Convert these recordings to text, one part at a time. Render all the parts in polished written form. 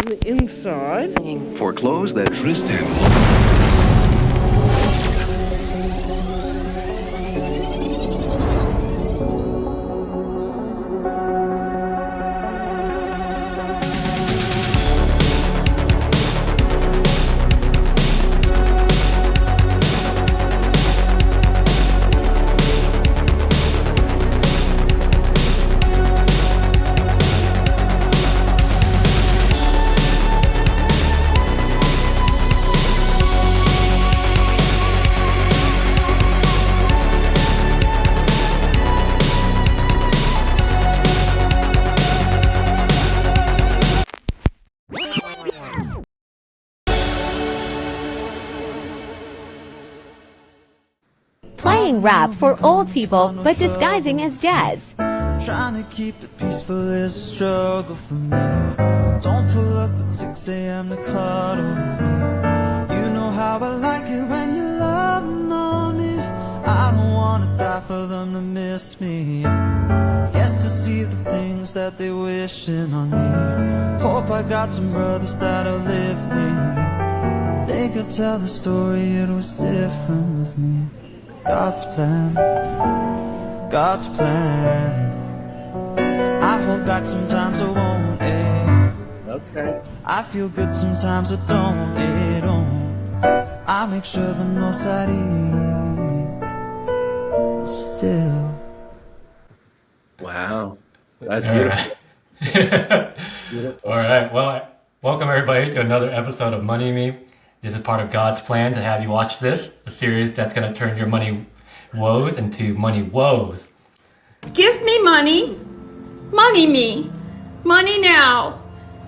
the inside. For clothes that Tristan. Playing rap for old people, but disguising as jazz. Trying to keep it peaceful is a struggle for me. Don't pull up at 6 a.m. to cuddle with me. You know how I like it when you love on me. I don't wanna die for them to miss me. Yes, I see the things that they wishing on me. Hope I got some brothers that'll lift me. They could tell the story, it was different with me. God's plan, God's plan. I hold back sometimes I won't, Okay. I feel good sometimes I don't, I make sure the most I eat still. Wow. That's beautiful. All right. Well, welcome everybody to another episode of Money Me. This is part of God's plan to have you watch this, a series that's going to turn your money woes into money woes. Give me money, money me, money now,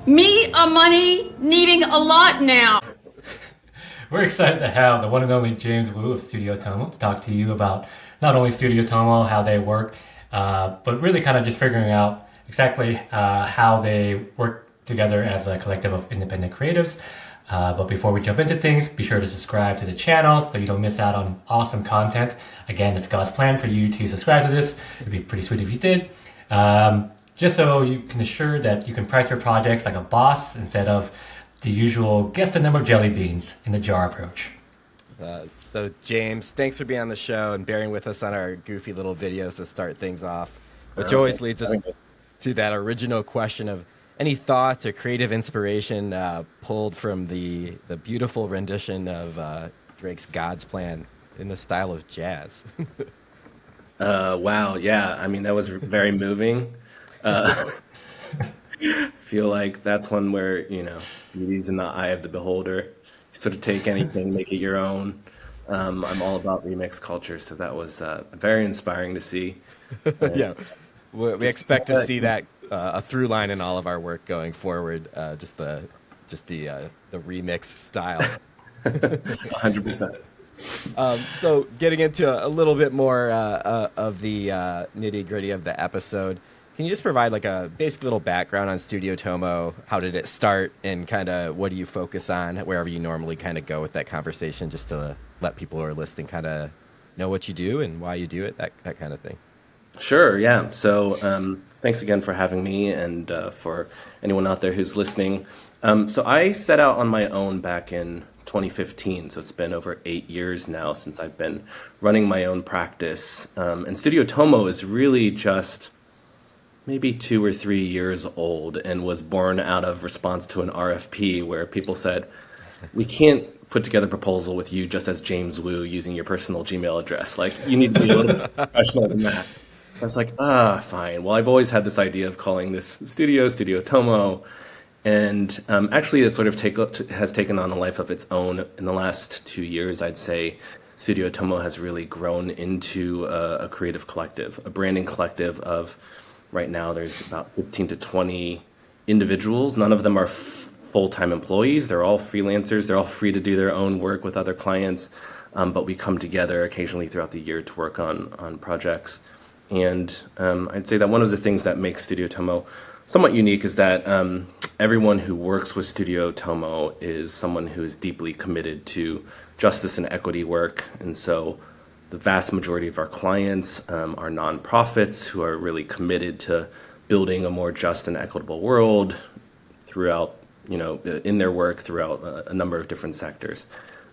me a money needing a lot now. We're excited to have the one and only James Wu of Studio Tomo to talk to you about not only Studio Tomo, how they work, but really kind of just figuring out exactly how they work together as a collective of independent creatives. But before we jump into things, be sure to subscribe to the channel so you don't miss out on awesome content. Again, it's God's plan for you to subscribe to this. It'd be pretty sweet if you did. Just so you can assure that you can price your projects like a boss instead of the usual guess the number of jelly beans in the jar approach. So James, thanks for being on the show and bearing with us on our goofy little videos to start things off, which always leads us to that original question of any thoughts or creative inspiration pulled from the beautiful rendition of Drake's God's Plan in the style of jazz. Wow. Yeah. I mean, that was very moving. Feel like that's one where, beauty's in the eye of the beholder. You sort of take anything, make it your own. I'm all about remix culture, so that was very inspiring to see. Yeah, we expect to see that a through line in all of our work going forward. Just the remix style. 100%. So getting into a little bit more of the nitty gritty of the episode, can you just provide like a basic little background on Studio Tomo? How did it start, and kind of what do you focus on wherever you normally kind of go with that conversation, just to let people who are listening kind of know what you do and why you do it, that kind of thing. Sure, yeah. So thanks again for having me, and for anyone out there who's listening. So I set out on my own back in 2015, so it's been over 8 years now since I've been running my own practice. And Studio Tomo is really just maybe 2 or 3 years old and was born out of response to an RFP where people said, we can't put together a proposal with you just as James Wu using your personal Gmail address. Like, you need to be a little bit professional than that. I was like, fine. Well, I've always had this idea of calling this Studio Tomo. And actually, it sort of has taken on a life of its own. In the last 2 years, I'd say Studio Tomo has really grown into a creative collective, a branding collective of, right now, there's about 15 to 20 individuals. None of them are full-time employees. They're all freelancers. They're all free to do their own work with other clients. But we come together occasionally throughout the year to work on projects. And I'd say that one of the things that makes Studio Tomo somewhat unique is that everyone who works with Studio Tomo is someone who is deeply committed to justice and equity work. And so the vast majority of our clients are nonprofits who are really committed to building a more just and equitable world throughout in their work throughout a number of different sectors.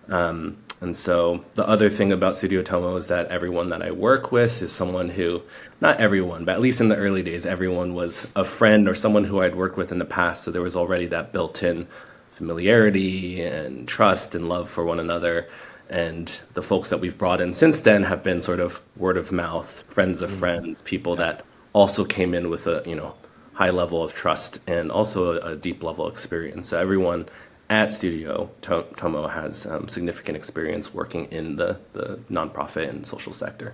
And so the other thing about Studio Tomo is that everyone that I work with is someone who, not everyone, but at least in the early days, everyone was a friend or someone who I'd worked with in the past. So there was already that built-in familiarity and trust and love for one another. And the folks that we've brought in since then have been sort of word of mouth, friends of friends, people that also came in with a, high level of trust and also a deep level of experience. So everyone at Studio Tomo has significant experience working in the nonprofit and social sector.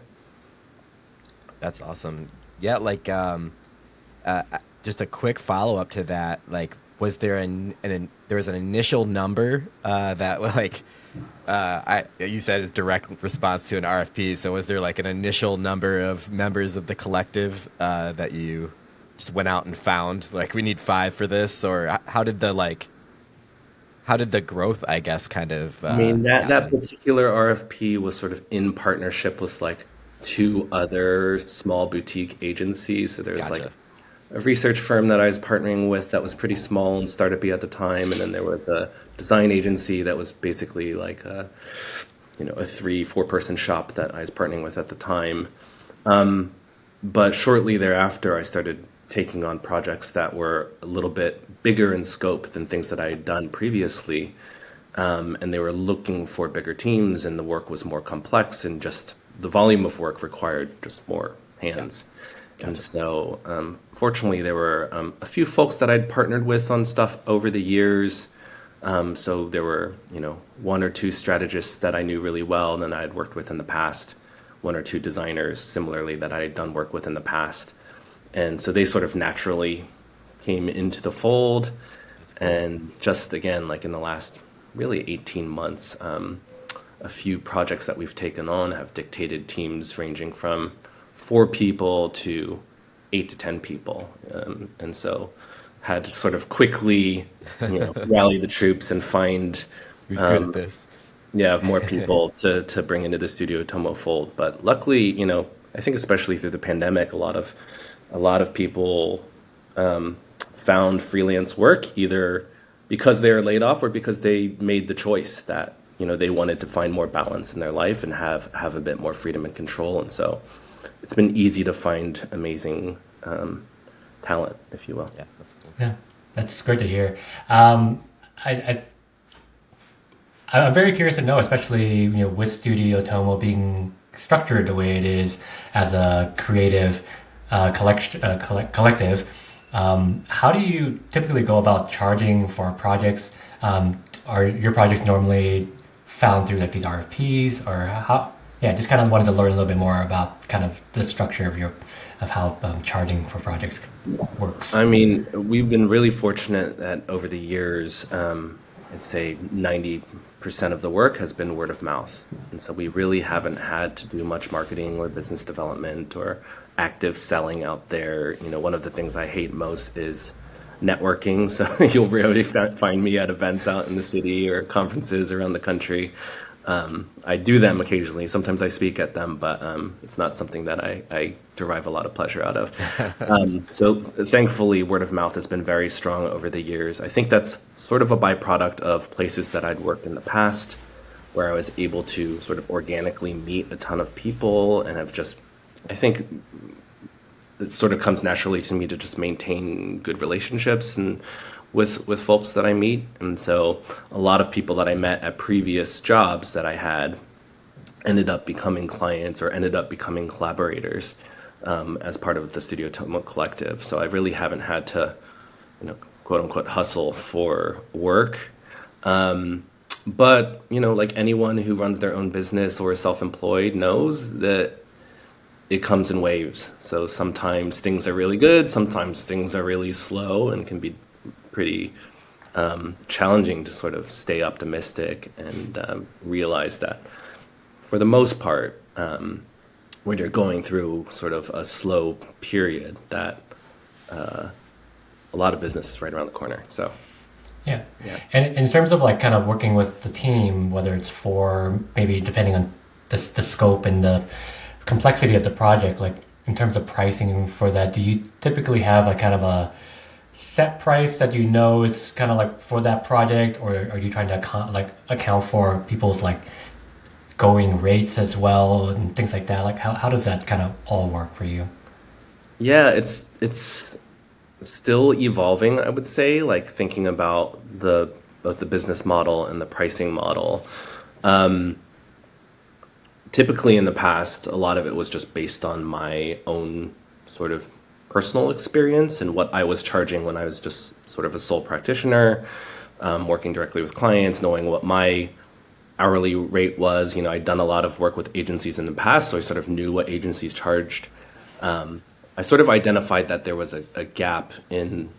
That's awesome. Yeah, like just a quick follow up to that. Like, was there there was an initial number that like you said is direct response to an RFP? So was there like an initial number of members of the collective that you just went out and found? Like, we need 5 for this, or how did the growth, I guess, kind of I mean, that happen? particular RFP was sort of in partnership with like 2 other small boutique agencies. So there's Gotcha. like a research firm that I was partnering with that was pretty small and startup-y at the time, and then there was a design agency that was basically like a 3-4 person shop that I was partnering with at the time. But shortly thereafter, I started taking on projects that were a little bit bigger in scope than things that I had done previously. And they were looking for bigger teams, and the work was more complex, and just the volume of work required just more hands. Gotcha. And so fortunately, there were a few folks that I'd partnered with on stuff over the years. So there were 1 or 2 strategists that I knew really well and then I had worked with in the past, 1 or 2 designers similarly that I had done work with in the past. And so they sort of naturally came into the fold. And just again, like in the last really 18 months, a few projects that we've taken on have dictated teams ranging from 4 people to 8 to 10 people. And so had to sort of quickly rally the troops and find Who's good at this? More people to bring into the Studio Tomo fold. But luckily, I think especially through the pandemic, a lot of people found freelance work either because they were laid off or because they made the choice that they wanted to find more balance in their life and have a bit more freedom and control. And so it's been easy to find amazing talent, if you will. Yeah, that's cool. Yeah, that's great to hear. I'm very curious to know, especially with Studio Tomo being structured the way it is as a creative collective. How do you typically go about charging for projects? Are your projects normally found through like these RFPs, or how? Yeah, just kind of wanted to learn a little bit more about kind of the structure of how charging for projects works. I mean, we've been really fortunate that over the years, I'd say 90% of the work has been word of mouth. And so we really haven't had to do much marketing or business development or active selling out there. One of the things I hate most is networking. So you'll rarely find me at events out in the city or conferences around the country. I do them occasionally. Sometimes I speak at them, but it's not something that I derive a lot of pleasure out of. So thankfully, word of mouth has been very strong over the years. I think that's sort of a byproduct of places that I'd worked in the past, where I was able to sort of organically meet a ton of people and have just, I think it sort of comes naturally to me to just maintain good relationships and with folks that I meet. And so a lot of people that I met at previous jobs that I had ended up becoming clients or ended up becoming collaborators as part of the Studio Tomo collective. So I really haven't had to, quote unquote, hustle for work. But, like anyone who runs their own business or is self-employed knows that it comes in waves. So sometimes things are really good, sometimes things are really slow and can be pretty challenging to sort of stay optimistic and realize that for the most part, when you're going through sort of a slow period, that a lot of business is right around the corner. So yeah. And in terms of like kind of working with the team, whether it's for maybe depending on the scope and the complexity of the project, like in terms of pricing for that, do you typically have a kind of a set price that you know is kind of like for that project, or are you trying to account for people's like going rates as well and things like that? Like how does that kind of all work for you? Yeah, it's still evolving, I would say, like thinking about the both the business model and the pricing model. Um, Typically in the past, a lot of it was just based on my own sort of personal experience and what I was charging when I was just sort of a sole practitioner, working directly with clients, knowing what my hourly rate was. You know, I'd done a lot of work with agencies in the past, so I sort of knew what agencies charged. I sort of identified that there was a gap in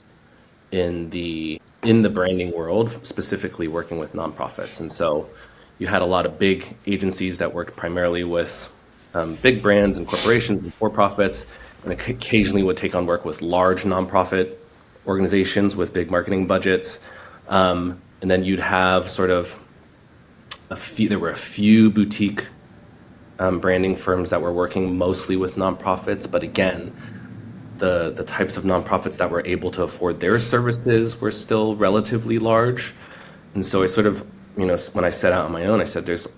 the branding world, specifically working with nonprofits. And so you had a lot of big agencies that worked primarily with big brands and corporations and for-profits, and occasionally would take on work with large nonprofit organizations with big marketing budgets. And then you'd have sort of there were a few boutique branding firms that were working mostly with nonprofits, but again, the types of nonprofits that were able to afford their services were still relatively large. And so I sort of, you know, when I set out on my own, I said there's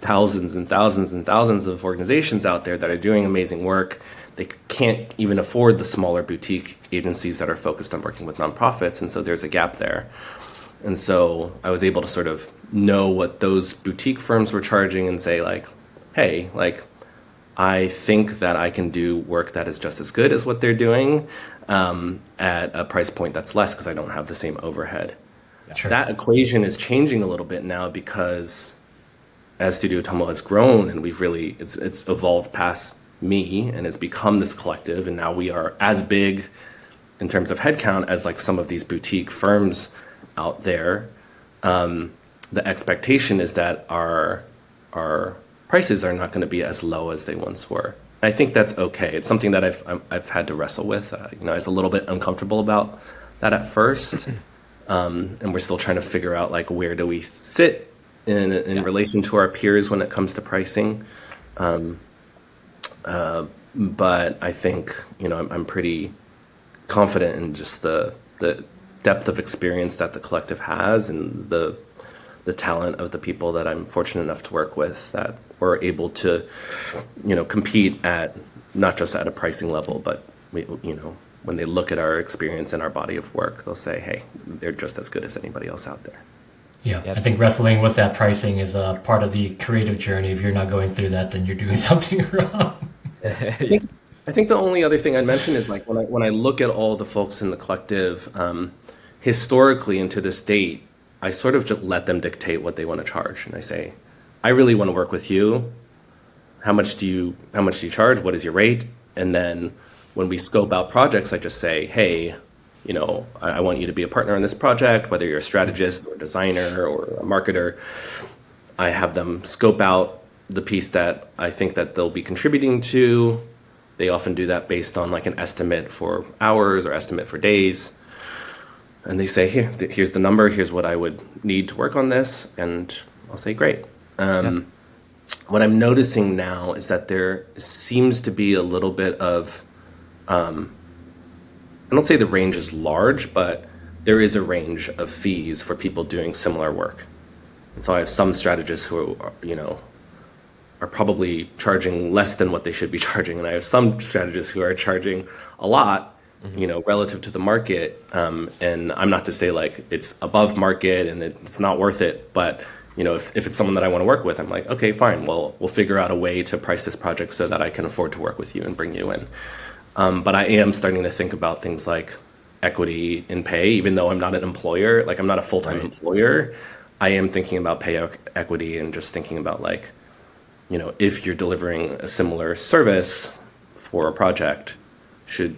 thousands and thousands and thousands of organizations out there that are doing amazing work. They can't even afford the smaller boutique agencies that are focused on working with nonprofits, and so there's a gap there. And so I was able to sort of know what those boutique firms were charging and say like, hey, like, I think that I can do work that is just as good as what they're doing at a price point that's less because I don't have the same overhead. Sure. That equation is changing a little bit now because as Studio Tomo has grown and it's evolved past me and it's become this collective, and now we are as big in terms of headcount as like some of these boutique firms out there. The expectation is that our prices are not going to be as low as they once were. I think that's okay. It's something that I've had to wrestle with. You know, I was a little bit uncomfortable about that at first, and we're still trying to figure out like where do we sit in relation to our peers when it comes to pricing. But I think, you know, I'm pretty confident in just the depth of experience that the collective has and the talent of the people that I'm fortunate enough to work with that were able to, you know, compete at not just at a pricing level, but you know, when they look at our experience and our body of work, they'll say, hey, they're just as good as anybody else out there. Yeah, I think wrestling with that pricing is a part of the creative journey. If you're not going through that, then you're doing something wrong. I think the only other thing I'd mention is like when I look at all the folks in the collective, historically and to this date, I sort of just let them dictate what they want to charge, and I say, I really want to work with you. How much do you charge? What is your rate? And then when we scope out projects, I just say, hey, you know, I want you to be a partner in this project, whether you're a strategist or a designer or a marketer. I have them scope out the piece that I think that they'll be contributing to. They often do that based on like an estimate for hours or estimate for days. And they say, here's the number, here's what I would need to work on this. And I'll say, great. What I'm noticing now is that there seems to be a little bit of, I don't say the range is large, but there is a range of fees for people doing similar work. And so I have some strategists who are, you know, are probably charging less than what they should be charging. And I have some strategists who are charging a lot, you know, relative to the market. And I'm not to say like it's above market and it's not worth it, but you know, if it's someone that I want to work with, I'm like, okay, fine. Well, we'll figure out a way to price this project so that I can afford to work with you and bring you in. But I am starting to think about things like equity in pay, even though I'm not an employer, like I'm not a full-time employer. I am thinking about pay equity and just thinking about like, you know, if you're delivering a similar service for a project, should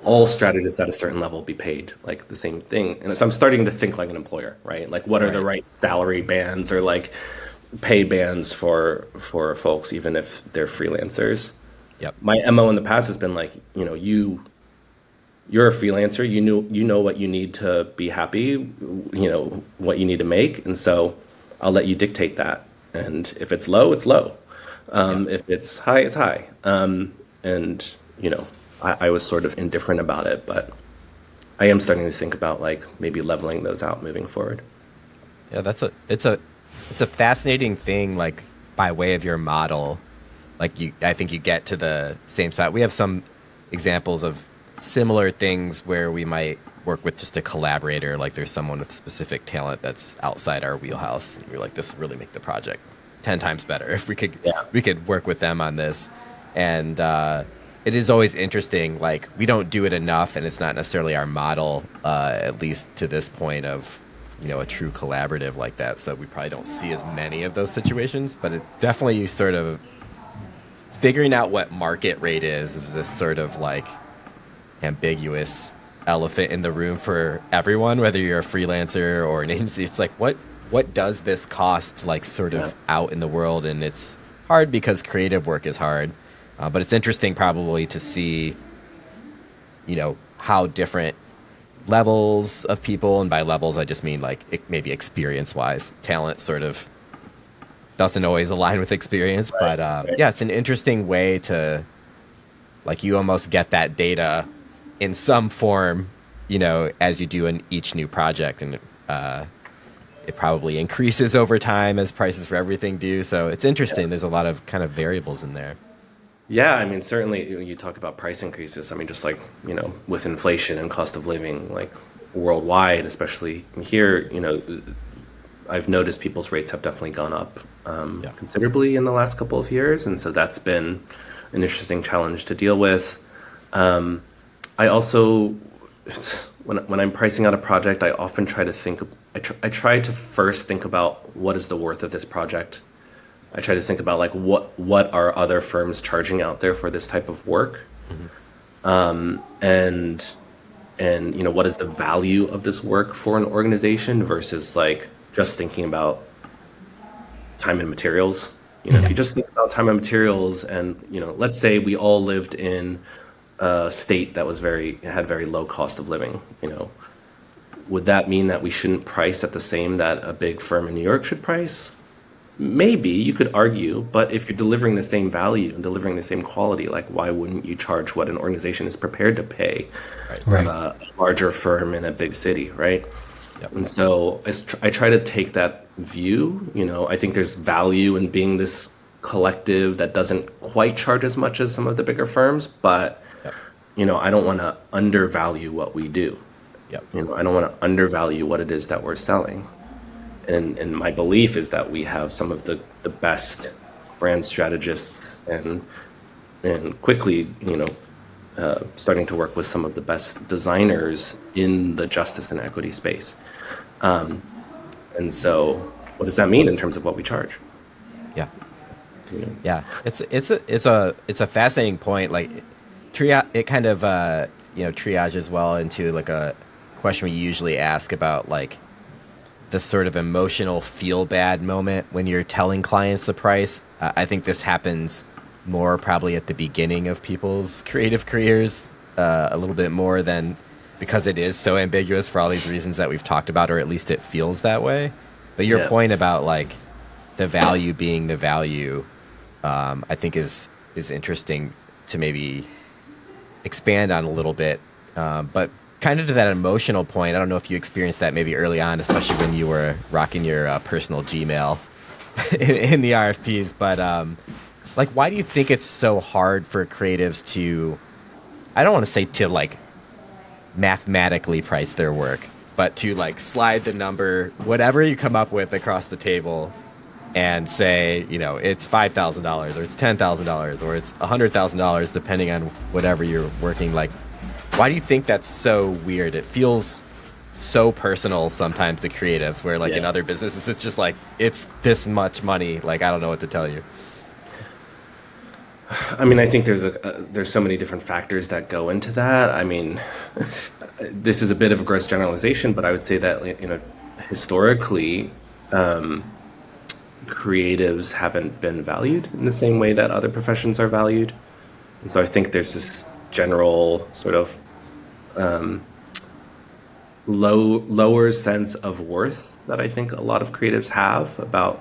all strategists at a certain level be paid like the same thing? And so I'm starting to think like an employer, right? Like what are the right salary bands or like pay bands for folks, even if they're freelancers? Yep. My MO in the past has been like, you know, you're a freelancer, you know what you need to be happy, you know, what you need to make. And so I'll let you dictate that. And if it's low, it's low. If it's high, it's high. And, you know, I was sort of indifferent about it, but I am starting to think about like maybe leveling those out moving forward. Yeah, it's a fascinating thing. Like by way of your model, I think you get to the same spot. We have some examples of similar things where we might work with just a collaborator. Like there's someone with specific talent that's outside our wheelhouse. And you're like, this would really make the project 10 times better if we could work with them on this. And it is always interesting. Like we don't do it enough, and it's not necessarily our model, at least to this point of a true collaborative like that. So we probably don't see as many of those situations. But it definitely sort of figuring out what market rate is this sort of like ambiguous elephant in the room for everyone, whether you're a freelancer or an agency. It's like what does this cost like sort of out in the world? And it's hard because creative work is hard, but it's interesting probably to see how different levels of people, and by levels I just mean like maybe experience wise, talent sort of doesn't always align with experience. But yeah, it's an interesting way to like you almost get that data in some form, as you do in each new project, and it probably increases over time as prices for everything do. So it's interesting. There's a lot of kind of variables in there. Yeah, I mean, certainly you talk about price increases. I mean, just like, with inflation and cost of living, like worldwide, especially here, I've noticed people's rates have definitely gone up considerably in the last couple of years. And so that's been an interesting challenge to deal with. I also, when I'm pricing out a project, I often try to think, I try to first think about what is the worth of this project. I try to think about like what are other firms charging out there for this type of work, and what is the value of this work for an organization versus like just thinking about time and materials. If you just think about time and materials, and let's say we all lived in a state that was had very low cost of living, would that mean that we shouldn't price at the same that a big firm in New York should price? Maybe you could argue, but if you're delivering the same value and delivering the same quality, like why wouldn't you charge what an organization is prepared to pay a larger firm in a big city, right? Yep. And so I try to take that view. I think there's value in being this collective that doesn't quite charge as much as some of the bigger firms, but I don't want to undervalue what we do. Yep. I don't want to undervalue what it is that we're selling. And my belief is that we have some of the best brand strategists and quickly, starting to work with some of the best designers in the justice and equity space. And so what does that mean in terms of what we charge? Yeah. Yeah. It's a fascinating point. Like it kind of, triages well into like a question we usually ask about like the sort of emotional feel bad moment when you're telling clients the price. I think this happens more probably at the beginning of people's creative careers, a little bit more than because it is so ambiguous for all these reasons that we've talked about, or at least it feels that way. But your point about like the value being the value, I think is interesting to maybe expand on a little bit. But kind of to that emotional point, I don't know if you experienced that maybe early on, especially when you were rocking your personal Gmail in the RFPs. But like, why do you think it's so hard for creatives to, I don't want to say to like mathematically price their work, but to like slide the number, whatever you come up with across the table and say, it's $5,000 or it's $10,000 or it's $100,000, depending on whatever you're working like. Why do you think that's so weird? It feels so personal sometimes to creatives, where like in other businesses, it's just like, it's this much money. Like, I don't know what to tell you. I mean, I think there's so many different factors that go into that. I mean, this is a bit of a gross generalization, but I would say that, historically, creatives haven't been valued in the same way that other professions are valued. And so I think there's this general sort of lower sense of worth that I think a lot of creatives have about,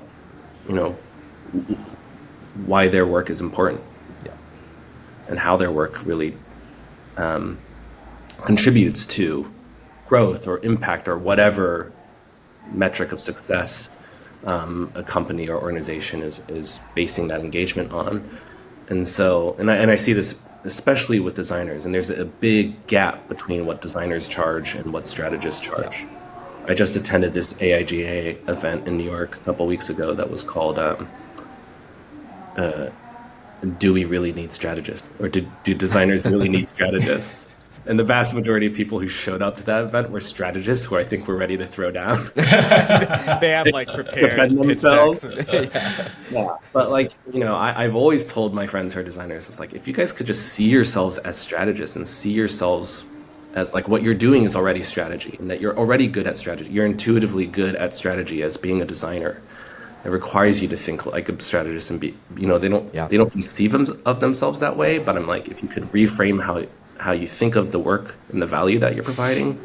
why their work is important, and how their work really contributes to growth or impact or whatever metric of success a company or organization is basing that engagement on. And so, and I see this especially with designers, and there's a big gap between what designers charge and what strategists charge. Yeah. I just attended this AIGA event in New York a couple weeks ago that was called Do We Really Need Strategists? Or do designers really need strategists? And the vast majority of people who showed up to that event were strategists who I think were ready to throw down. They have like prepared defend themselves. Yeah. But like, you know, I've always told my friends who are designers, it's like, if you guys could just see yourselves as strategists and see yourselves as like what you're doing is already strategy, and that you're already good at strategy. You're intuitively good at strategy as being a designer. It requires you to think like a strategist and be, you know, they don't conceive of themselves that way. But I'm like, if you could reframe how you think of the work and the value that you're providing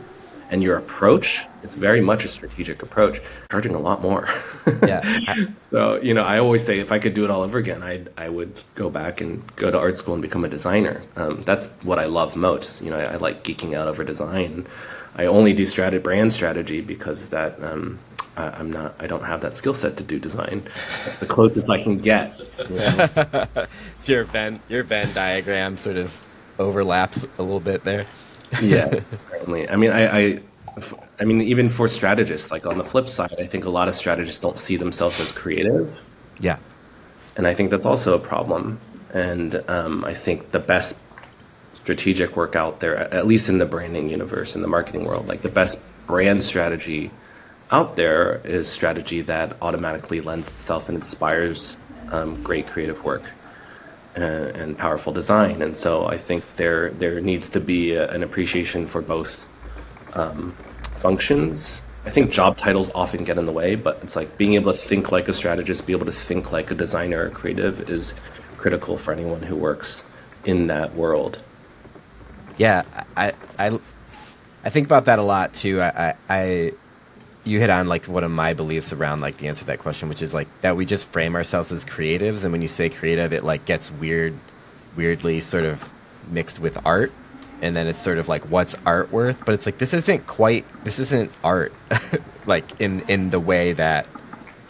and your approach, it's very much a strategic approach, charging a lot more. Yeah. So, you know, I always say if I could do it all over again, I would go back and go to art school and become a designer. That's what I love most. You know, I like geeking out over design. I only do brand strategy because that I don't have that skill set to do design. That's the closest I can get. You know? So your Venn diagram sort of overlaps a little bit there. Yeah, certainly. I mean, I mean, even for strategists, like on the flip side, I think a lot of strategists don't see themselves as creative. Yeah. And I think that's also a problem. And I think the best strategic work out there, at least in the branding universe, in the marketing world, like the best brand strategy out there is strategy that automatically lends itself and inspires great creative work and powerful design. And so I think there needs to be an appreciation for both functions. I think job titles often get in the way, but it's like being able to think like a strategist, be able to think like a designer or creative is critical for anyone who works in that world. Yeah, I think about that a lot too. You hit on like one of my beliefs around like the answer to that question, which is like that we just frame ourselves as creatives, and when you say creative, it like gets weirdly sort of mixed with art, and then it's sort of like what's art worth? But it's like this isn't art, like in the way that,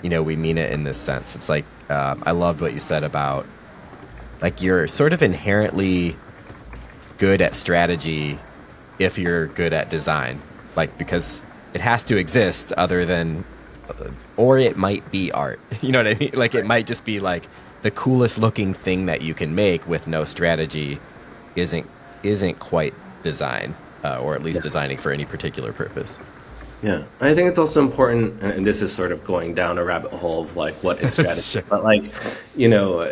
you know, we mean it in this sense. It's like I loved what you said about like you're sort of inherently good at strategy if you're good at design, like because it has to exist other than, or it might be art. You know what I mean? Like it might just be like the coolest looking thing that you can make with no strategy isn't quite design, or at least designing for any particular purpose. Yeah, I think it's also important, and this is sort of going down a rabbit hole of like what is strategy, Sure. But like, you know,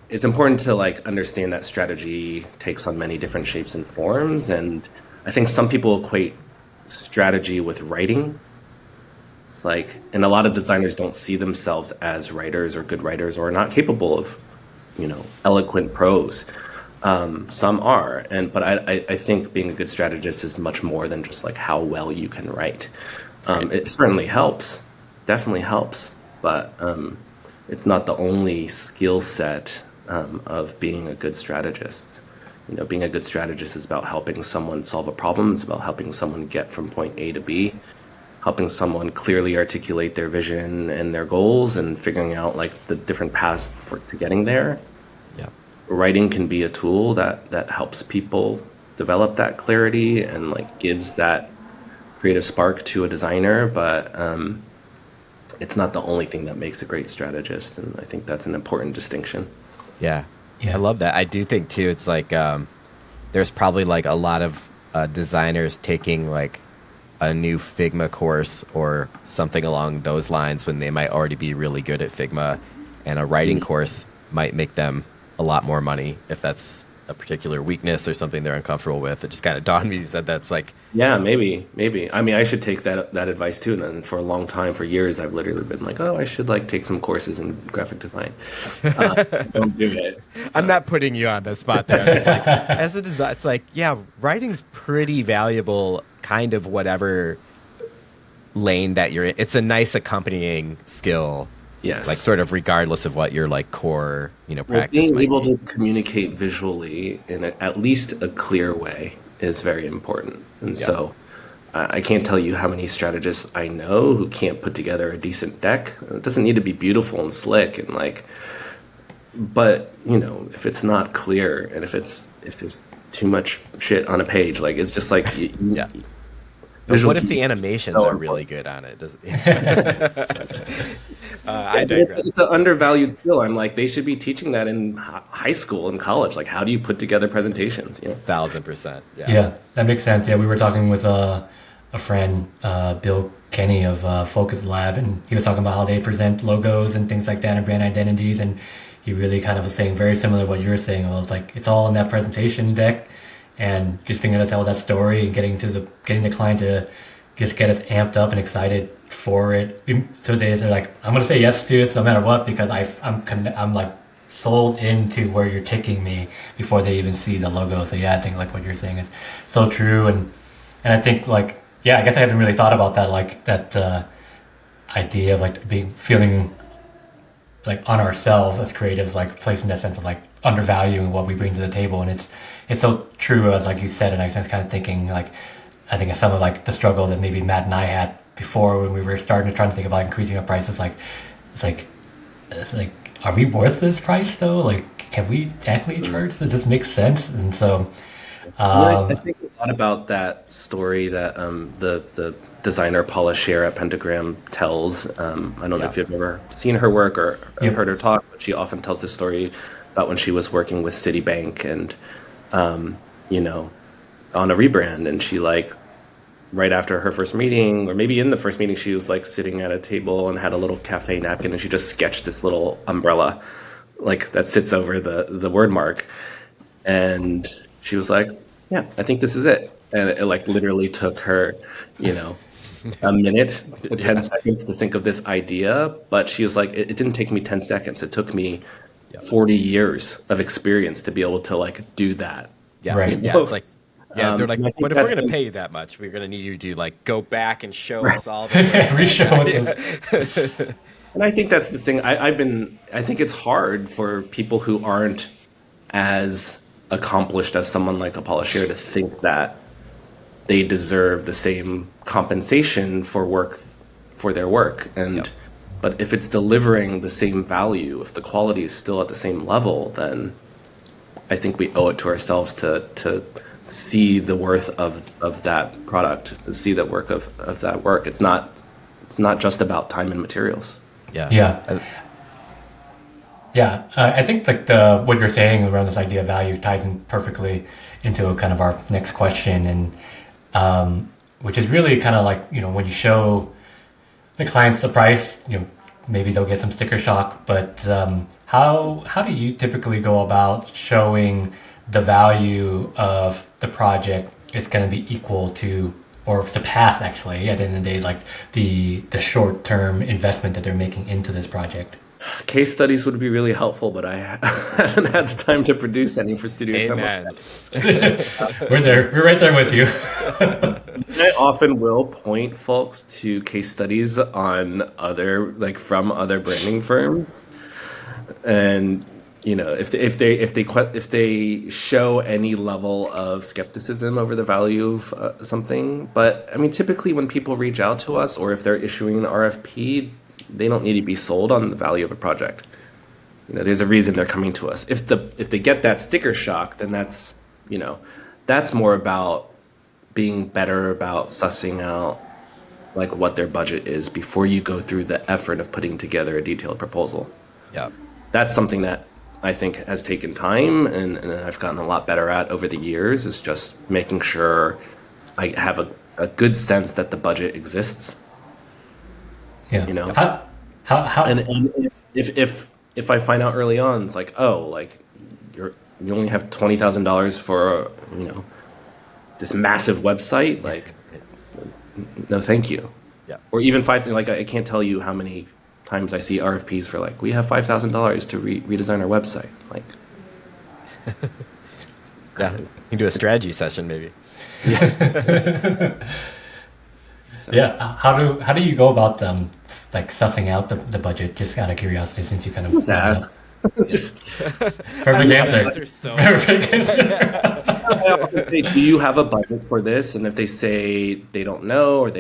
it's important to like understand that strategy takes on many different shapes and forms, and I think some people equate strategy with writing. It's like, and a lot of designers don't see themselves as writers or good writers or not capable of, you know, eloquent prose. Some are, but I think being a good strategist is much more than just like how well you can write. It certainly helps, definitely helps, but it's not the only skill set of being a good strategist. You know, being a good strategist is about helping someone solve a problem. It's about helping someone get from point A to B, helping someone clearly articulate their vision and their goals, and figuring out like the different paths to getting there. Yeah. Writing can be a tool that helps people develop that clarity and like gives that creative spark to a designer, but it's not the only thing that makes a great strategist, and I think that's an important distinction. Yeah. Yeah. I love that. I do think too, it's like there's probably like a lot of designers taking like a new Figma course or something along those lines when they might already be really good at Figma, and a writing course might make them a lot more money if that's a particular weakness or something they're uncomfortable with. It just kind of dawned on me that that's like, yeah, maybe. I mean, I should take that advice too. And for a long time, for years, I've literally been like, oh, I should like take some courses in graphic design. Don't do it. I'm not putting you on the spot there. I'm just like, as a design, it's like, yeah, writing's pretty valuable, kind of whatever lane that you're in. It's a nice accompanying skill. Yes. Like sort of regardless of what your like core, you know, Well, practice being might able be. to communicate visually in at least a clear way is very important. And Yeah. so I can't tell you how many strategists I know who can't put together a decent deck. It doesn't need to be beautiful and slick and like, but you know, if it's not clear and if there's too much shit on a page, like it's just like Yeah. But what if the animations are really good on it? I digress. It's an undervalued skill. I'm like, they should be teaching that in high school and college. Like, how do you put together presentations? You know? 1,000%. Yeah, that makes sense. Yeah, we were talking with a friend, Bill Kenny of Focus Lab, and he was talking about how they present logos and things like that and brand identities, and he really kind of was saying very similar to what you were saying. Well, it's like it's all in that presentation deck, and just being able to tell that story and getting the client to just get us amped up and excited for it. So they're like, I'm gonna say yes to this no matter what because I'm like sold into where you're taking me before they even see the logo. So yeah, I think like what you're saying is so true, and I think like yeah, I guess I haven't really thought about that like that idea of like feeling like on ourselves as creatives, like placing that sense of like undervaluing what we bring to the table, and it's so true as like you said, and I was kind of thinking like I think some of like the struggle that maybe Matt and I had before when we were trying to think about increasing our prices, like it's like are we worth this price though? Like can we actually charge? Does this make sense? And so I think a lot about that story that the designer Paula Scher at Pentagram tells. I don't know if you've ever seen her work or heard her talk, but she often tells this story about when she was working with Citibank and you know, on a rebrand, and she like right after her first meeting, or maybe in the first meeting, she was like sitting at a table and had a little cafe napkin, and she just sketched this little umbrella like that sits over the word mark, and she was like, yeah, I think this is it. And it like literally took her, you know, a minute, 10 seconds to think of this idea. But she was like, it didn't take me 10 seconds. It took me 40 years of experience to be able to like do that. Yeah, right. Yeah, it's like, yeah, they're like, but if we're going to pay you that much, we're going to need you to like go back and show us all the re-show us. And I think that's the thing. I think it's hard for people who aren't as accomplished as someone like Paula Scher to think that they deserve the same compensation for their work. And but if it's delivering the same value, if the quality is still at the same level, then I think we owe it to ourselves to see the worth of that product, to see the work of that work. It's not just about time and materials. I think like what you're saying around this idea of value ties in perfectly into kind of our next question, and which is really kind of like, you know, when you show the clients the price, you know, maybe they'll get some sticker shock, but how do you typically go about showing the value of the project is going to be equal to or surpass actually at the end of the day like the short-term investment that they're making into this project? Case studies would be really helpful, but I haven't had the time to produce any for Studio Tomo. We're right there with you. I often will point folks to case studies on from other branding firms, and you know, if they show any level of skepticism over the value of something. But I mean, typically when people reach out to us, or if they're issuing an RFP, they don't need to be sold on the value of a project. You know, there's a reason they're coming to us. If they get that sticker shock, then that's more about being better about sussing out like what their budget is before you go through the effort of putting together a detailed proposal. Yeah, that's something that I think has taken time, and I've gotten a lot better at over the years, is just making sure I have a good sense that the budget exists. Yeah. You know, how and if I find out early on, it's like, oh, like you only have $20,000 for, you know, this massive website, like, no, thank you. Yeah. Or even like I can't tell you how many times I see RFPs for like, we have $5,000 to redesign our website. Like, yeah, you can do a strategy session maybe. So. Yeah, how do you go about like sussing out the budget? Just out of curiosity, since you kind of just ask. It's just perfect answer. So perfect answer. I often say, "Do you have a budget for this?" And if they say they don't know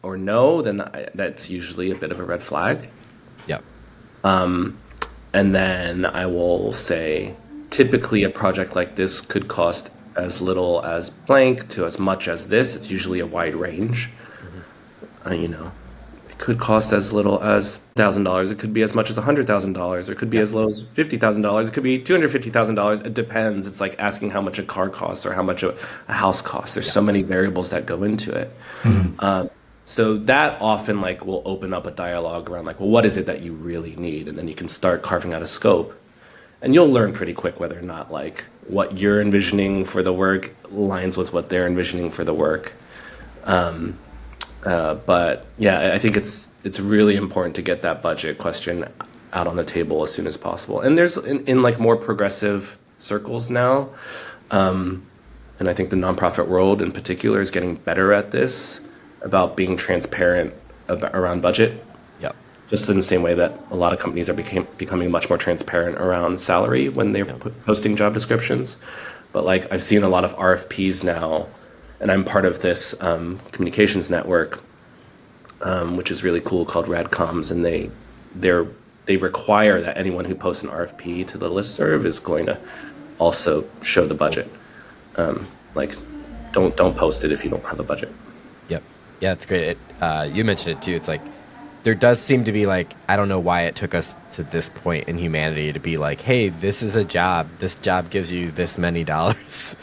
or no, then that's usually a bit of a red flag. Yep. And then I will say, typically a project like this could cost as little as blank to as much as this. It's usually a wide range. You know, it could cost as little as $1,000. It could be as much as $100,000. Or it could be as low as $50,000. It could be $250,000. It depends. It's like asking how much a car costs or how much a house costs. There's so many variables that go into it. So that often like will open up a dialogue around like, well, what is it that you really need? And then you can start carving out a scope. And you'll learn pretty quick whether or not like what you're envisioning for the work aligns with what they're envisioning for the work. But yeah, I think it's really important to get that budget question out on the table as soon as possible. And there's in like more progressive circles now, and I think the nonprofit world in particular is getting better at this, about being transparent around budget. Yep. Just in the same way that a lot of companies are becoming much more transparent around salary when they're posting job descriptions. But like I've seen a lot of RFPs now, and I'm part of this communications network, which is really cool, called Radcoms, and they require that anyone who posts an RFP to the listserv is going to also show the budget. Like, don't post it if you don't have a budget. Yep. Yeah, it's great. You mentioned it too. It's like there does seem to be like, I don't know why it took us to this point in humanity to be like, hey, this is a job. This job gives you this many dollars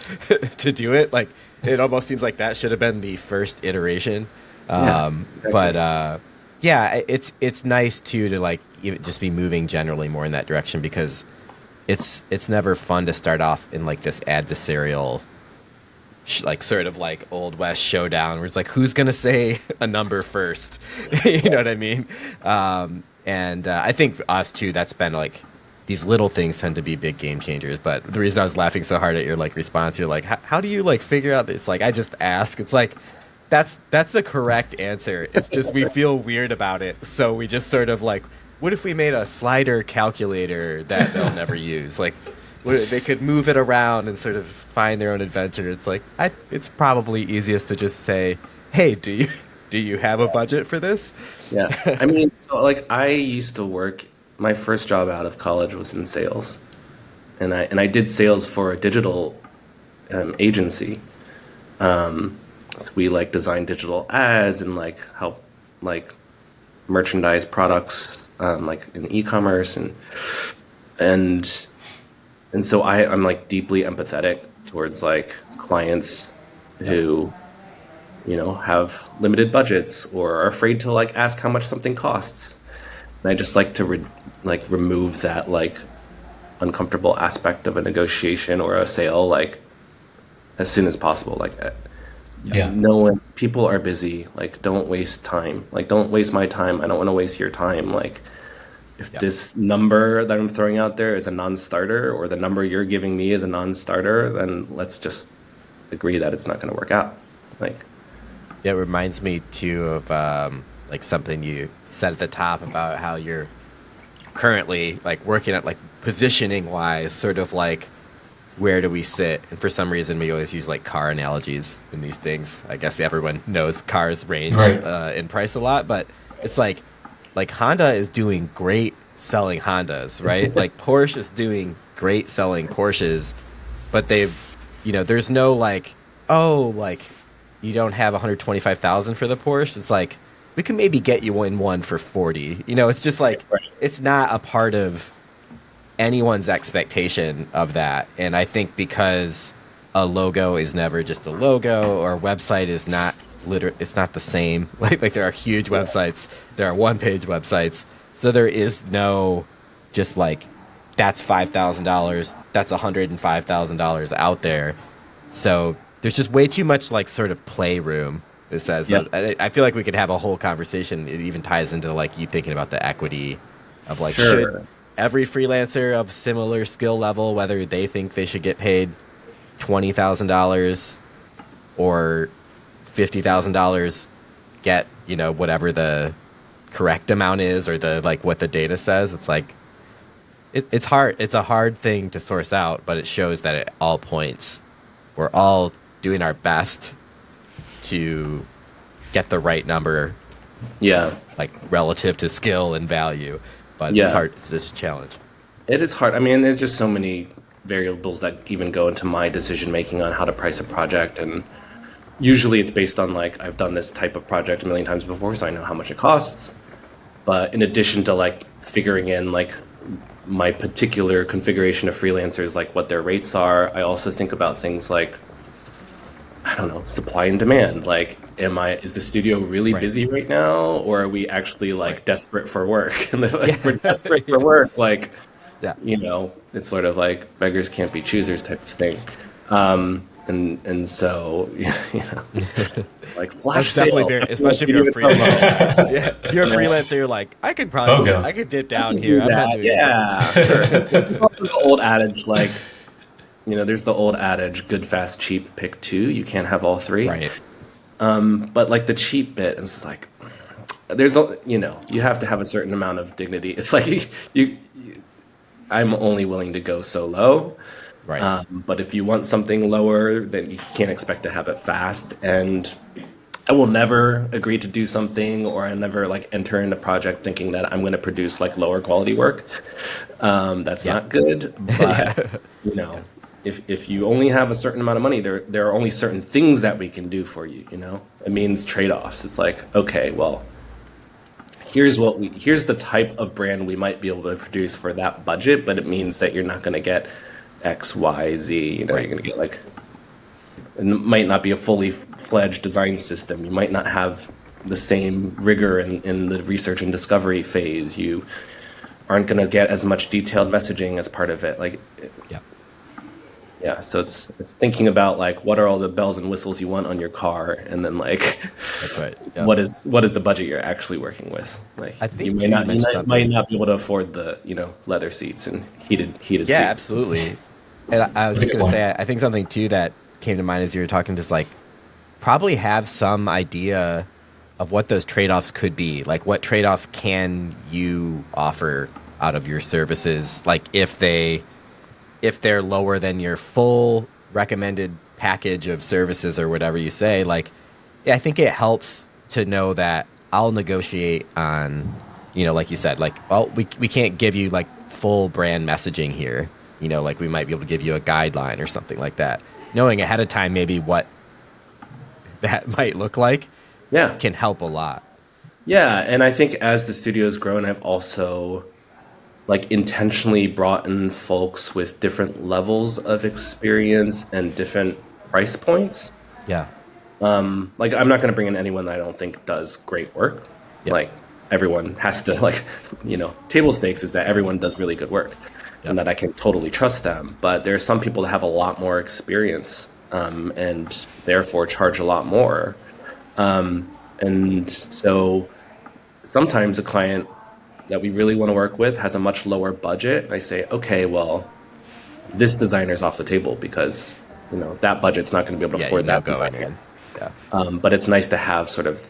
to do it. Like, it almost seems like that should have been the first iteration. Exactly. But yeah, it's nice too to like just be moving generally more in that direction, because it's never fun to start off in like this adversarial like sort of like Old West showdown where it's like, who's gonna say a number first? You know what I mean? And I think for us too, that's been like, these little things tend to be big game changers. But the reason I was laughing so hard at your like response, you're like, how do you like figure out this? Like, I just ask. It's like, that's the correct answer. It's just we feel weird about it, so we just sort of like, what if we made a slider calculator that they'll never use? Like, they could move it around and sort of find their own adventure. It's like, it's probably easiest to just say, hey, do you have a budget for this? Yeah, I mean, so like I used to work. My first job out of college was in sales, and I did sales for a digital agency. So we like designed digital ads and like help like merchandise products like in e-commerce and so I'm like deeply empathetic towards like clients who, you know, have limited budgets or are afraid to like ask how much something costs. And I just like to remove that like uncomfortable aspect of a negotiation or a sale like as soon as possible. Like, no one, people are busy. Like, don't waste time. Like, don't waste my time. I don't want to waste your time. Like, if this number that I'm throwing out there is a non-starter, or the number you're giving me is a non-starter, then let's just agree that it's not going to work out. Like, yeah, it reminds me too of like something you said at the top about how you're currently like working at like positioning wise, sort of like, where do we sit? And for some reason, we always use like car analogies in these things. I guess everyone knows cars range in price a lot, but it's like Honda is doing great selling Hondas, right? Like Porsche is doing great selling Porsches, but they've, you know, there's no like, oh, like you don't have 125,000 for the Porsche. It's like, we can maybe get you in one for 40. You know, it's just like, it's not a part of anyone's expectation of that. And I think because a logo is never just a logo, or a website is not it's not the same. Like there are huge websites, there are one-page websites, so there is no just like, that's $5,000, that's $105,000 out there. So there's just way too much like sort of playroom. It says, I feel like we could have a whole conversation. It even ties into like you thinking about the equity of like, should every freelancer of similar skill level, whether they think they should get paid $20,000 or $50,000, get, you know, whatever the correct amount is, or the like what the data says. It's like it's hard. It's a hard thing to source out, but it shows that at all points we're all doing our best to get the right number, Yeah. like relative to skill and value. But Yeah. it's hard. It's just a challenge. It is hard. I mean, there's just so many variables that even go into my decision making on how to price a project, and usually it's based on like I've done this type of project a million times before, so I know how much it costs. But in addition to like figuring in like my particular configuration of freelancers, like what their rates are, I also think about things like, I don't know, supply and demand. Like, is the studio really busy right now, or are we actually like desperate for work? And like, if we're desperate for work, like, you know, it's sort of like beggars can't be choosers type of thing. And so, you know, like flash That's definitely sale, very, especially if you're a freelancer. If you're a freelancer, you're like, I could dip down here. I'm not doing Sure. There's also the old adage, like, you know, there's the old adage, good, fast, cheap, pick two. You can't have all three. Right. But like the cheap bit, and it's like, there's, you know, you have to have a certain amount of dignity. It's like I'm only willing to go so low. Right. But if you want something lower, then you can't expect to have it fast. And I will never agree to do something, or I never like enter in a project thinking that I'm going to produce like lower quality work. That's not good. But you know, if you only have a certain amount of money, there are only certain things that we can do for you. You know, it means trade-offs. It's like, okay, well, here's the type of brand we might be able to produce for that budget, but it means that you're not going to get X, Y, Z. You know, you're going to get like, it might not be a fully fledged design system. You might not have the same rigor in the research and discovery phase. You aren't going to get as much detailed messaging as part of it. Like, yeah. So it's thinking about like, what are all the bells and whistles you want on your car, and then like, that's right. Yeah. what is the budget you're actually working with? Like, I think you might not be able to afford the, you know, leather seats and heated seats. Yeah, absolutely. And I was just going to say, I think something too that came to mind as you were talking, just like probably have some idea of what those trade-offs could be. Like, what trade-offs can you offer out of your services? Like, if they're lower than your full recommended package of services or whatever you say, like, yeah, I think it helps to know that I'll negotiate on, you know, like you said, like, well, we can't give you like full brand messaging here. You know, like we might be able to give you a guideline or something like that. Knowing ahead of time maybe what that might look like can help a lot. Yeah, and I think as the studio's grown, I've also like intentionally brought in folks with different levels of experience and different price points. Yeah. Like, I'm not going to bring in anyone that I don't think does great work. Yep. Like, everyone has to, like, you know, table stakes is that everyone does really good work. And that I can totally trust them. But there are some people that have a lot more experience and therefore charge a lot more. And so sometimes a client that we really want to work with has a much lower budget. I say, okay, well, this designer's off the table because, you know, that budget's not going to be able to afford that designer. But it's nice to have sort of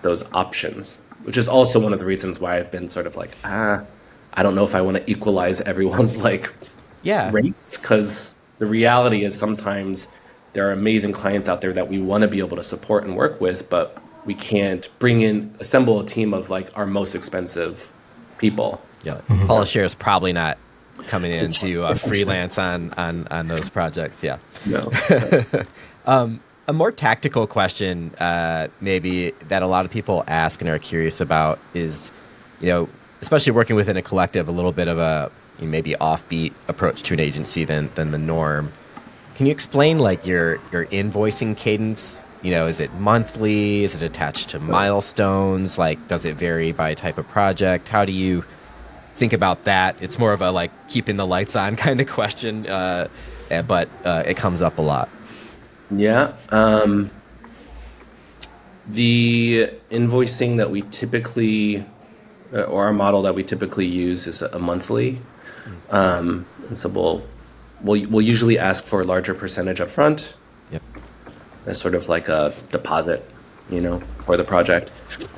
those options, which is also one of the reasons why I've been sort of like, I don't know if I want to equalize everyone's like rates, because the reality is sometimes there are amazing clients out there that we want to be able to support and work with, but we can't assemble a team of like our most expensive people. Yeah, Polisher is probably not coming in to freelance on those projects. Yeah. No. A more tactical question, maybe that a lot of people ask and are curious about is, you know, especially working within a collective, a little bit of a maybe offbeat approach to an agency than the norm. Can you explain like your invoicing cadence? You know, is it monthly? Is it attached to milestones? Like, does it vary by type of project? How do you think about that? It's more of a like keeping the lights on kind of question, but it comes up a lot. Yeah. The invoicing that we typically, or our model that we typically use is a monthly. And so we'll usually ask for a larger percentage up front. Yep. As sort of like a deposit, you know, for the project,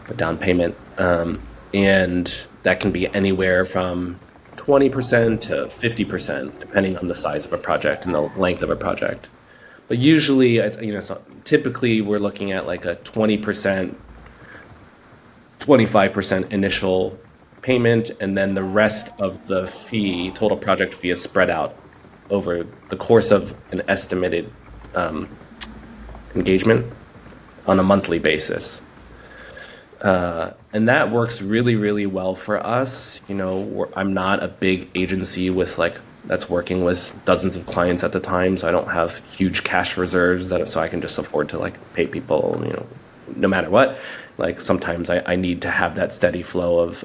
a down payment. And that can be anywhere from 20% to 50%, depending on the size of a project and the length of a project. But usually, so typically we're looking at like a 20%, 25% initial payment, and then the rest of the fee, total project fee, is spread out over the course of an estimated engagement on a monthly basis. And that works really, really well for us. I'm not a big agency that's working with dozens of clients at the time, so I don't have huge cash reserves so I can just afford to pay people, no matter what. Sometimes I need to have that steady flow of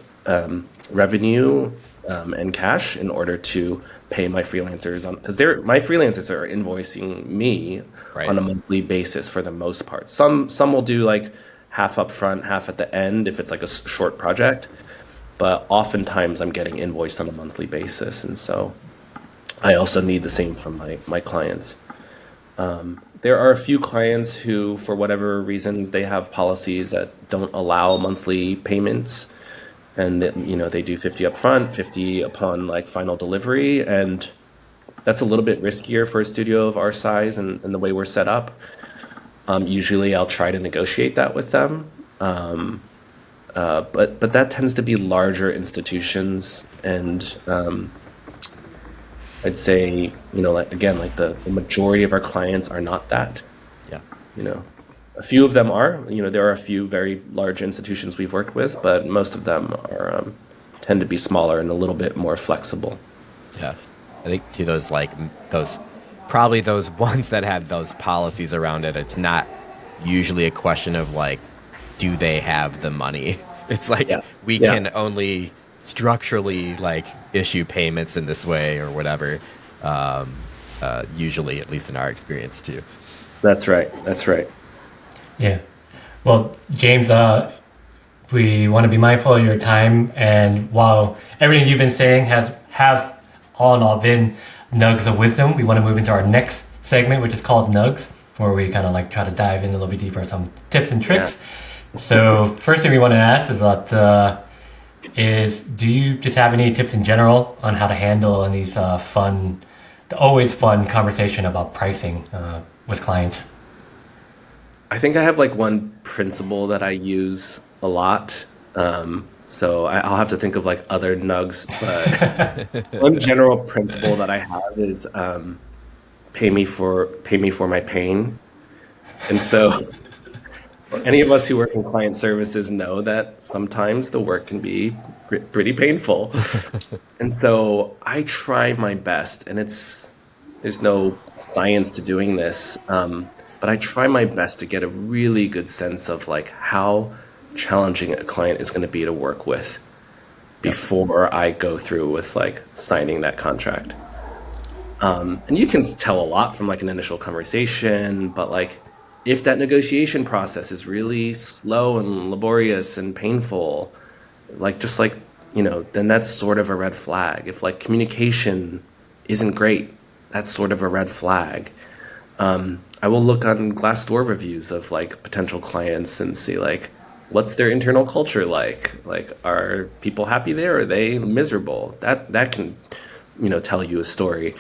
revenue and cash in order to pay my freelancers because my freelancers are invoicing me on a monthly basis for the most part. Some will do half up front, half at the end if it's a short project, but oftentimes I'm getting invoiced on a monthly basis, and so I also need the same from my clients. There are a few clients who, for whatever reasons, they have policies that don't allow monthly payments, and they do 50 up front, 50 upon final delivery, and that's a little bit riskier for a studio of our size and the way we're set up. Usually I'll try to negotiate that with them, but that tends to be larger institutions, and I'd say the majority of our clients are not that. Yeah. A few of them are. There are a few very large institutions we've worked with, but most of them are tend to be smaller and a little bit more flexible. Yeah, I think to those probably those ones that have those policies around it, it's not usually a question of do they have the money? It's we can only structurally issue payments in this way or whatever. Usually, at least in our experience too. That's right. Yeah. Well, James, we want to be mindful of your time, and while everything you've been saying have all in all been nugs of wisdom, we want to move into our next segment, which is called Nugs, where we kind of try to dive in a little bit deeper on some tips and tricks. Yeah. So first thing we want to ask is do you just have any tips in general on how to handle in these always fun conversation about pricing with clients? I think I have one principle that I use a lot. So I'll have to think of other nugs, but one general principle that I have is pay me for my pain. And so any of us who work in client services know that sometimes the work can be pretty painful. And so I try my best, and there's no science to doing this, but I try my best to get a really good sense of how challenging a client is going to be to work with before I go through with signing that contract. And you can tell a lot from an initial conversation, but if that negotiation process is really slow and laborious and painful, then that's sort of a red flag. If communication isn't great, that's sort of a red flag. I will look on Glassdoor reviews of potential clients and see what's their internal culture like? Are people happy there? Or are they miserable? That can, tell you a story.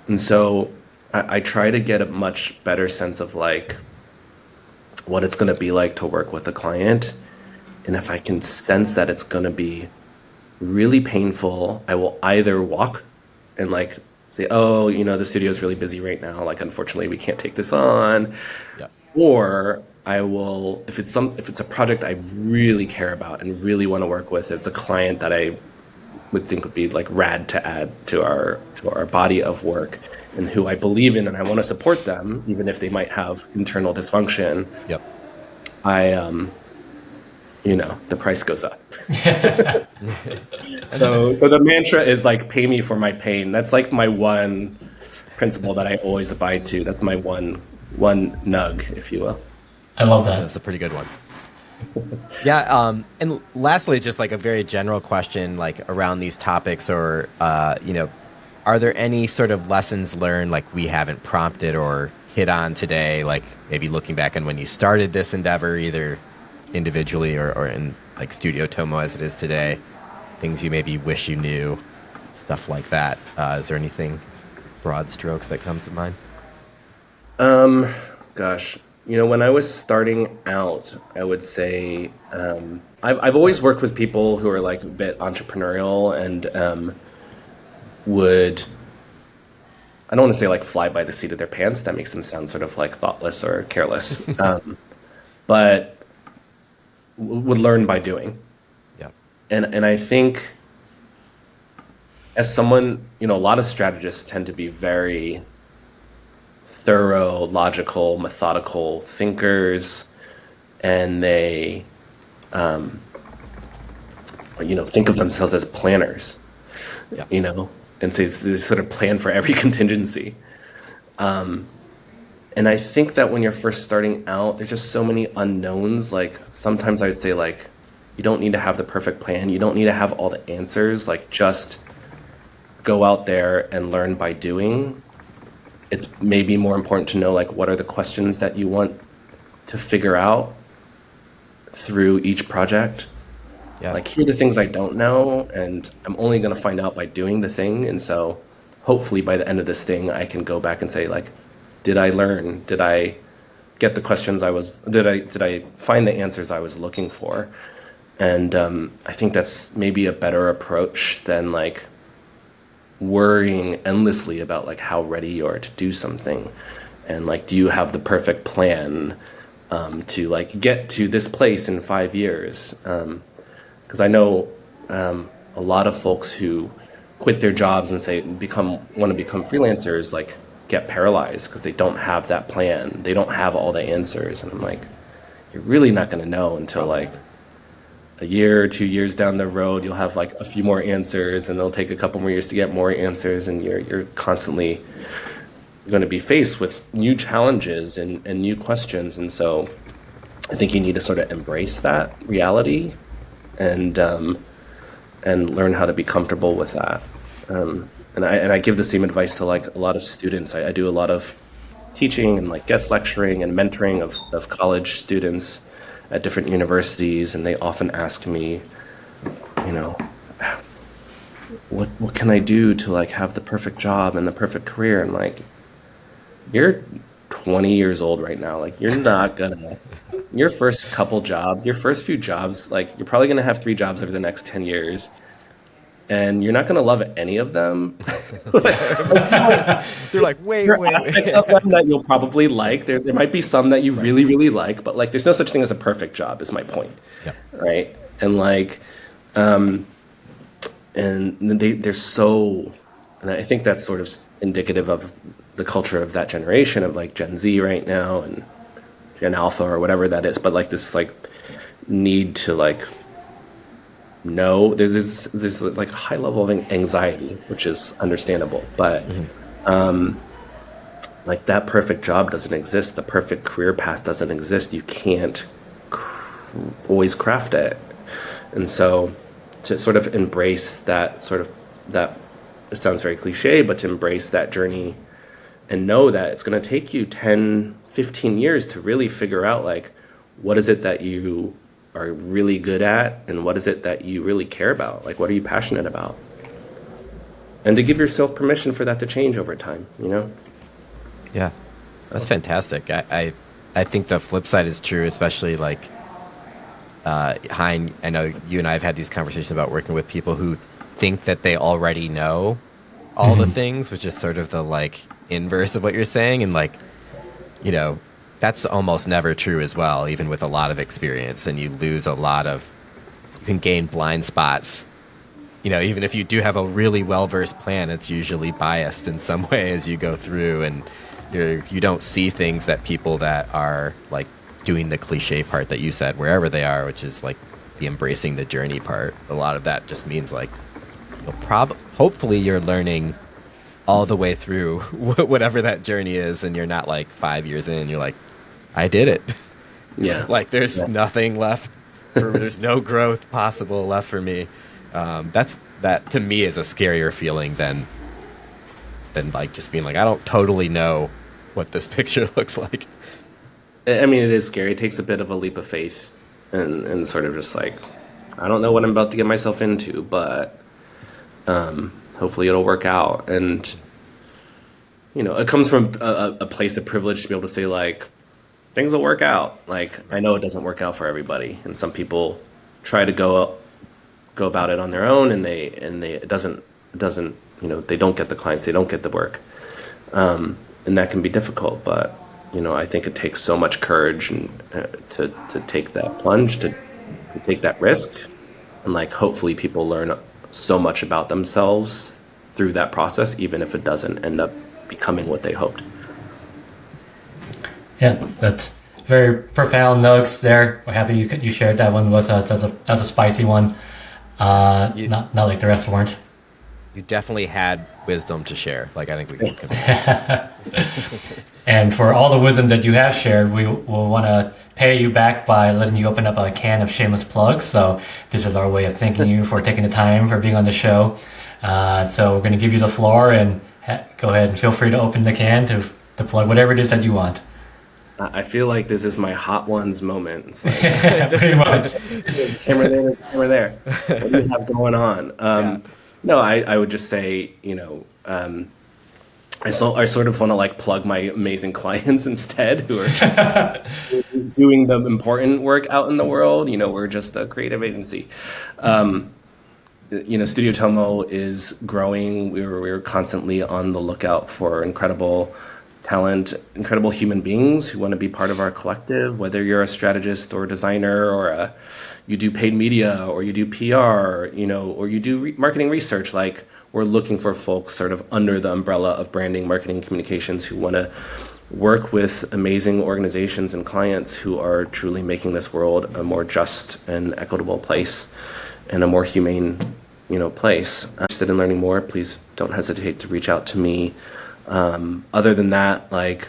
And so I try to get a much better sense of what it's going to be like to work with a client. And if I can sense that it's going to be really painful, I will either walk and say, oh, the studio is really busy right now. Unfortunately, we can't take this on. Yeah. Or I will, if it's a project I really care about and really want to work with, it's a client that I would think would be rad to add to our body of work and who I believe in and I want to support them, even if they might have internal dysfunction. Yep. The price goes up. So the mantra is pay me for my pain. That's my one principle that I always abide to. That's my one nug, if you will. I love that. That's a pretty good one. Yeah. And lastly, just a very general question, around these topics, or are there any sort of lessons learned we haven't prompted or hit on today? Maybe looking back on when you started this endeavor, either individually or in Studio Tomo as it is today, things you maybe wish you knew, stuff like that. Is there anything broad strokes that comes to mind? Gosh, when I was starting out, I would say I've always worked with people who are like a bit entrepreneurial and would I don't want to say like fly by the seat of their pants. That makes them sound sort of like thoughtless or careless, but would learn by doing. Yeah. And I think as someone, a lot of strategists tend to be very thorough, logical, methodical thinkers, and they, think of themselves as planners, Yeah. and so they sort of plan for every contingency. And I think that when you're first starting out, there's just so many unknowns. Like sometimes I would say like, you don't need to have the perfect plan. You don't need to have all the answers. Like just go out there and learn by doing. It's maybe more important to know like what are the questions that you want to figure out through each project. Yeah. Like here are the things I don't know, and I'm only going to find out by doing the thing. And so hopefully by the end of this thing, I can go back and say like, did I learn? Did I get the questions did I find the answers I was looking for? And I think that's maybe a better approach than like worrying endlessly about like how ready you are to do something. And like, do you have the perfect plan to like get to this place in 5 years? Because I know a lot of folks who quit their jobs and say want to become freelancers, like get paralyzed because they don't have that plan. They don't have all the answers. And I'm like, you're really not going to know until like a year or 2 years down the road. You'll have like a few more answers, and it'll take a couple more years to get more answers. And you're constantly going to be faced with new challenges and new questions. And so I think you need to sort of embrace that reality and learn how to be comfortable with that. And I give the same advice to like a lot of students. I do a lot of teaching and like guest lecturing and mentoring of college students at different universities, and they often ask me, what can I do to like have the perfect job and the perfect career? And like, you're 20 years old right now. Like you're not gonna, your first few jobs, like you're probably gonna have 3 jobs over the next 10 years. And you're not going to love any of them. They're like, wait. Aspects of them that you'll probably like. There might be some that you really, really like, but like, there's no such thing as a perfect job. Is my point, right? And like, and they're so, and I think that's sort of indicative of the culture of that generation of like Gen Z right now and Gen Alpha or whatever that is. But like this like need to like. No, there's like a high level of anxiety, which is understandable, but like that perfect job doesn't exist. The perfect career path doesn't exist. You can't always craft it. And so to sort of embrace that it sounds very cliche, but to embrace that journey and know that it's going to take you 10, 15 years to really figure out like, what is it that you are really good at, and what is it that you really care about? Like, what are you passionate about? And to give yourself permission for that to change over time, Yeah, that's fantastic. I think the flip side is true, especially like, Hein, I know you and I have had these conversations about working with people who think that they already know all the things, which is sort of the like inverse of what you're saying. And like, that's almost never true as well, even with a lot of experience, and you lose you can gain blind spots. Even if you do have a really well-versed plan, it's usually biased in some way as you go through, and you don't see things that people that are like doing the cliche part that you said, wherever they are, which is like the embracing the journey part. A lot of that just means like, hopefully you're learning all the way through whatever that journey is, and you're not like 5 years in, you're like, I did it. Yeah. Like there's nothing left. There's no growth possible left for me. That to me is a scarier feeling than like just being like, I don't totally know what this picture looks like. I mean, it is scary. It takes a bit of a leap of faith and sort of just like, I don't know what I'm about to get myself into, but hopefully it'll work out. And it comes from a place of privilege to be able to say like things will work out. Like I know it doesn't work out for everybody, and some people try to go about it on their own, and it doesn't they don't get the clients, they don't get the work, and that can be difficult. But I think it takes so much courage and to take that plunge, to take that risk, and like hopefully people learn so much about themselves through that process, even if it doesn't end up becoming what they hoped. Yeah, that's very profound notes there. We're happy you shared that one with us. That's a spicy one. Not like the rest weren't. You definitely had wisdom to share. Like I think we can. And for all the wisdom that you have shared, we will want to pay you back by letting you open up a can of shameless plugs. So this is our way of thanking you for taking the time for being on the show. So we're going to give you the floor, and go ahead and feel free to open the can to plug whatever it is that you want. I feel like this is my Hot Ones moment. It's like, Pretty much. there's a camera there, there's a camera there. What do you have going on? No, I would just say, I sort of want to like plug my amazing clients instead, who are just doing the important work out in the world. We're just a creative agency. Studio Tomo is growing. We're constantly on the lookout for incredible talent, incredible human beings who want to be part of our collective, whether you're a strategist or a designer or you do paid media or you do PR, or you do marketing research. Like we're looking for folks sort of under the umbrella of branding, marketing, communications who want to work with amazing organizations and clients who are truly making this world a more just and equitable place and a more humane, place. If you're interested in learning more, please don't hesitate to reach out to me. Other than that, like,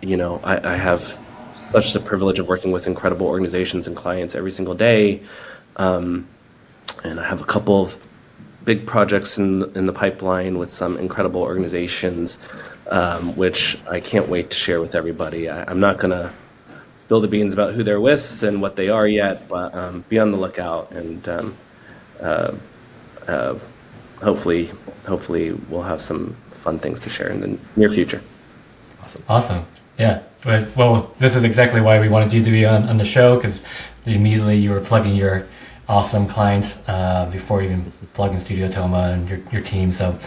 I have such the privilege of working with incredible organizations and clients every single day. And I have a couple of big projects in the pipeline with some incredible organizations, which I can't wait to share with everybody. I'm not going to spill the beans about who they're with and what they are yet, but be on the lookout, and hopefully we'll have some fun things to share in the near future. Awesome. Yeah. Well, this is exactly why we wanted you to be on the show, because immediately you were plugging your awesome clients before even plugging Studio Tomo and your team. So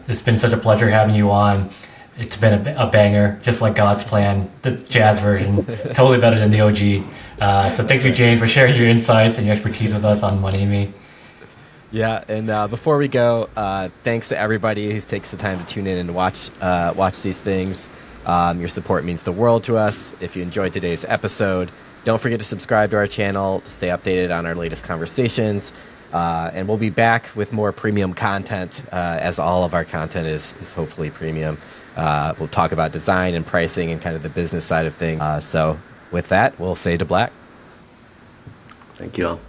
it's been such a pleasure having you on. It's been a banger, just like God's Plan, the jazz version, totally better than the OG. So thank you, James, for sharing your insights and your expertise with us on Money Me. Yeah, and before we go, thanks to everybody who takes the time to tune in and watch these things. Your support means the world to us. If you enjoyed today's episode, don't forget to subscribe to our channel to stay updated on our latest conversations. And we'll be back with more premium content, as all of our content is hopefully premium. We'll talk about design and pricing and kind of the business side of things. So with that, we'll fade to black. Thank you all.